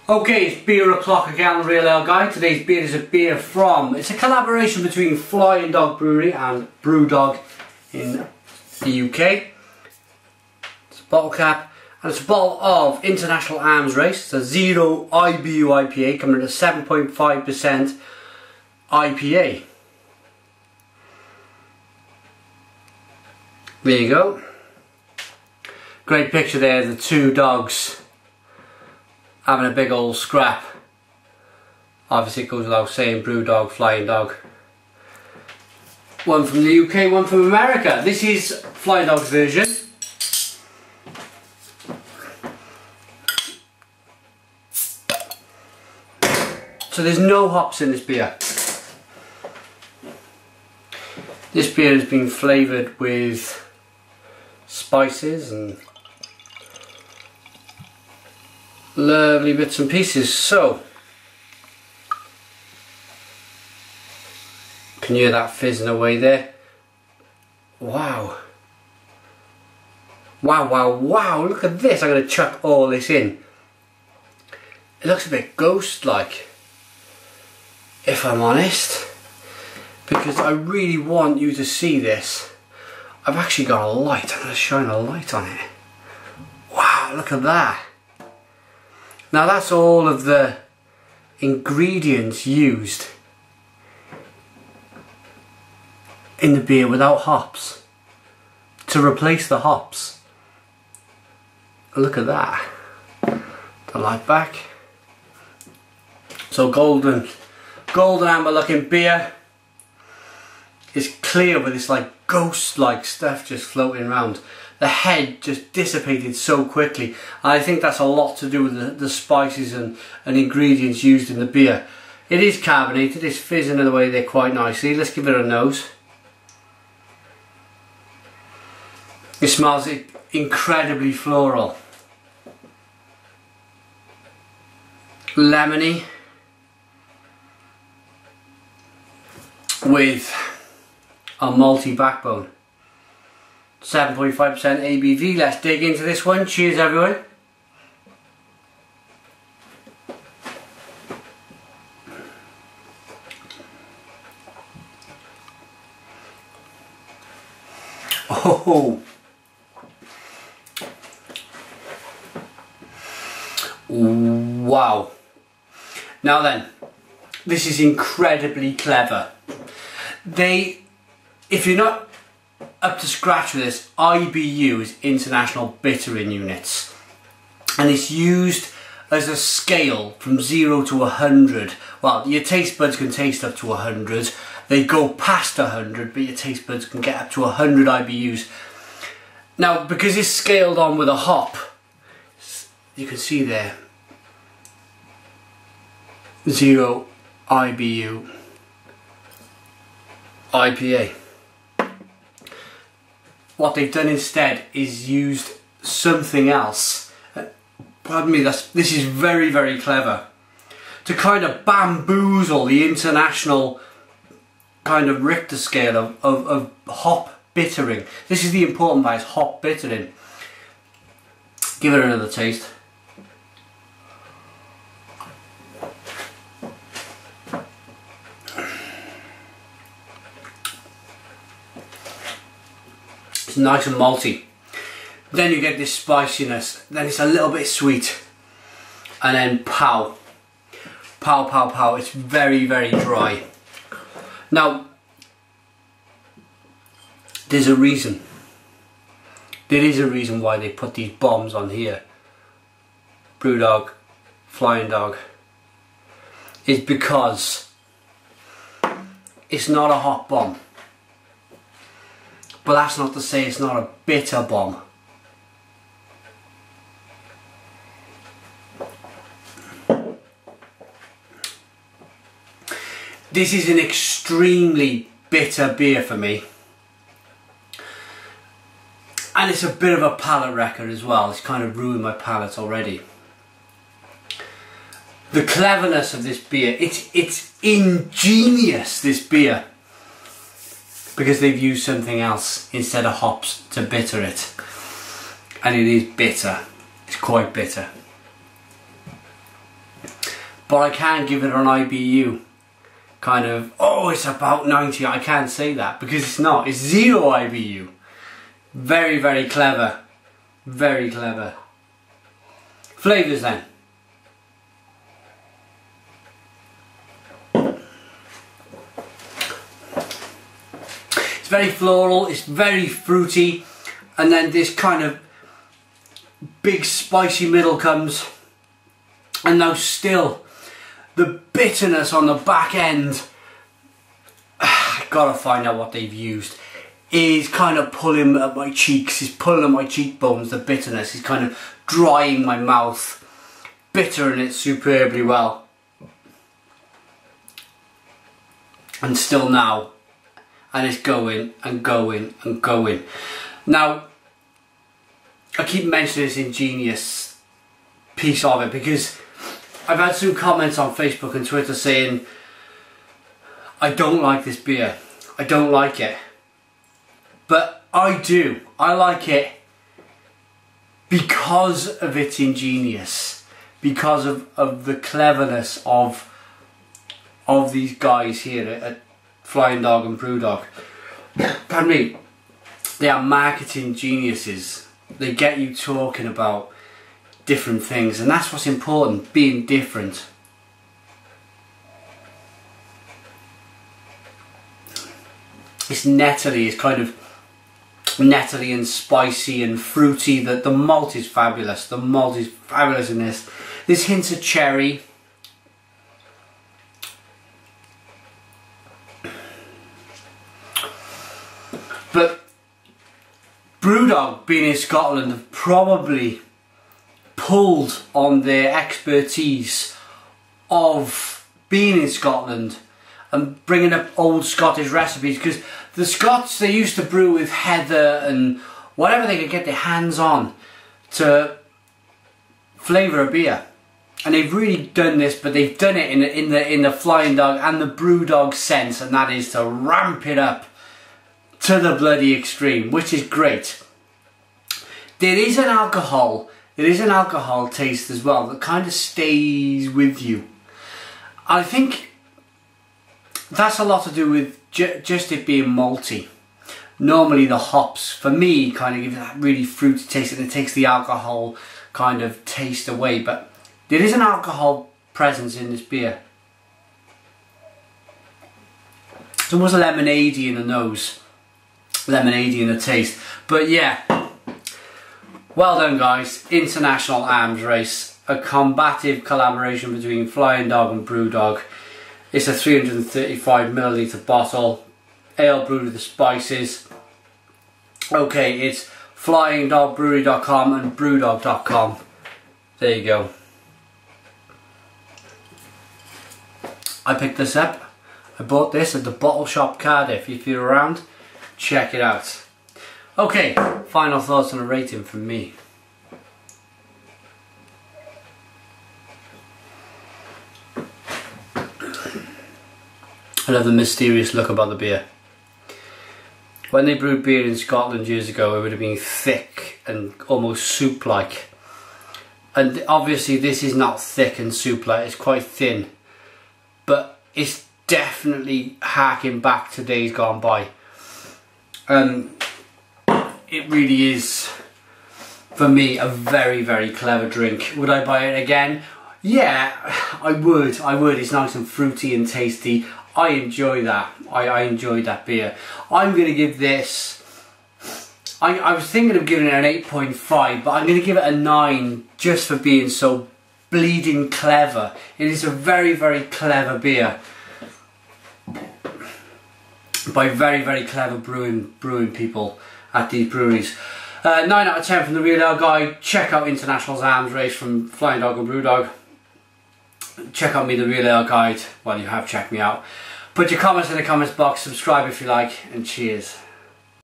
Okay, it's beer o'clock again on the Real Ale Guy. Today's beer is a beer from, it's a collaboration between Flying Dog Brewery and Brewdog in the UK. It's a bottle cap, and it's a bottle of International Arms Race. It's a 0 IBU IPA coming at a 7.5% IPA. There you go. Great picture there, the two dogs having a big old scrap. Obviously it goes without saying, Brewdog, Flying Dog. One from the UK, one from America. This is Flying Dog's version. So there's no hops in this beer. This beer has been flavoured with spices and lovely bits and pieces. So, can you hear that fizzing away there? Wow. Wow, wow, wow, look at this. I'm going to chuck all this in. It looks a bit ghost-like, if I'm honest, because I really want you to see this. I've actually got a light. I'm going to shine a light on it. Wow, look at that. Now that's all of the ingredients used in the beer without hops, to replace the hops. Look at that. The light back. So golden amber looking beer. It's clear with this like ghost-like stuff just floating around. The head just dissipated so quickly. And I think that's a lot to do with the spices and ingredients used in the beer. It is carbonated, it's fizzing away there quite nicely. Let's give it a nose. It smells incredibly floral. Lemony. With a malty backbone. 7.5% ABV. Let's dig into this one. Cheers everyone. Oh, wow. Now then, this is incredibly clever. If you're not up to scratch with this, IBU is International Bittering Units, and it's used as a scale from 0 to 100. Well, your taste buds can taste up to 100. They go past 100, but your taste buds can get up to 100 IBUs. Now, because it's scaled on with a hop, you can see there, 0 IBU IPA. What they've done instead is used something else. Pardon me, this is very, very clever. To kind of bamboozle the international kind of Richter scale of hop bittering. This is the important part, is hop bittering. Give it another taste. It's nice and malty. Then you get this spiciness, then it's a little bit sweet, and then pow. Pow, pow, pow. It's very, very dry. Now, there's a reason. There is a reason why they put these bombs on here. Brewdog, Flying Dog. It's because it's not a hot bomb. But that's not to say it's not a bitter bomb. This is an extremely bitter beer for me. And it's a bit of a palate wrecker as well. It's kind of ruined my palate already. The cleverness of this beer, it's ingenious, this beer. Because they've used something else instead of hops to bitter it. And it is bitter. It's quite bitter. but I can't give it an IBU kind of, oh, it's about 90. I can't say that because it's not. It's 0 IBU. Very, very clever. Very clever. Flavours then. It's very floral, it's very fruity, and then this kind of big spicy middle comes, and now still the bitterness on the back end, I gotta find out what they've used, is kind of pulling at my cheeks, is pulling at my cheekbones. The bitterness is kind of drying my mouth, bittering it superbly well, and still now, and it's going and going and going. Now, I keep mentioning this ingenious piece of it because I've had some comments on Facebook and Twitter saying, I don't like this beer, I don't like it. But I do. I like it because of its ingenious, because of the cleverness of these guys here at Flying Dog and Brewdog. Pardon me. They are marketing geniuses. They get you talking about different things, and that's what's important, being different. It's nettily, it's kind of nettily and spicy and fruity. The malt is fabulous. The malt is fabulous in this. There's hints of cherry. But Brewdog, being in Scotland, have probably pulled on their expertise of being in Scotland and bringing up old Scottish recipes, because the Scots, they used to brew with heather and whatever they could get their hands on to flavour a beer, and they've really done this, but they've done it in the Flying Dog and the Brewdog sense, and that is to ramp it up to the bloody extreme, which is great. There is an alcohol taste as well that kind of stays with you. I think that's a lot to do with just it being malty. Normally the hops, for me, kind of give it that really fruity taste, and it takes the alcohol kind of taste away, but there is an alcohol presence in this beer. It's almost lemonade-y in the nose, lemonade-y in the taste, but yeah. Well done guys, international arms race, a combative collaboration between Flying Dog and Brewdog. It's a 335ml bottle, ale brewed with the spices. Okay, it's flyingdogbrewery.com and brewdog.com. There you go. I picked this up. I bought this at the Bottle Shop Cardiff. If you're around, check it out. Okay, final thoughts on a rating from me. I love the mysterious look about the beer. When they brewed beer in Scotland years ago, it would have been thick and almost soup-like. And obviously this is not thick and soup-like, it's quite thin. But it's definitely harking back to days gone by. It really is, for me, a very, very clever drink. Would I buy it again? Yeah, I would. It's nice and fruity and tasty. I enjoy that. I enjoyed that beer. I'm going to give this, I was thinking of giving it an 8.5, but I'm going to give it a 9 just for being so bleeding clever. It is a very, very clever beer by very, very clever brewing people at these breweries. 9 out of 10 from the Real Ale Guide. Check out International's Arms Race from Flying Dog and Brewdog. Check out me, the Real Ale Guide. Well, you have checked me out. Put your comments in the comments box, subscribe if you like, and cheers.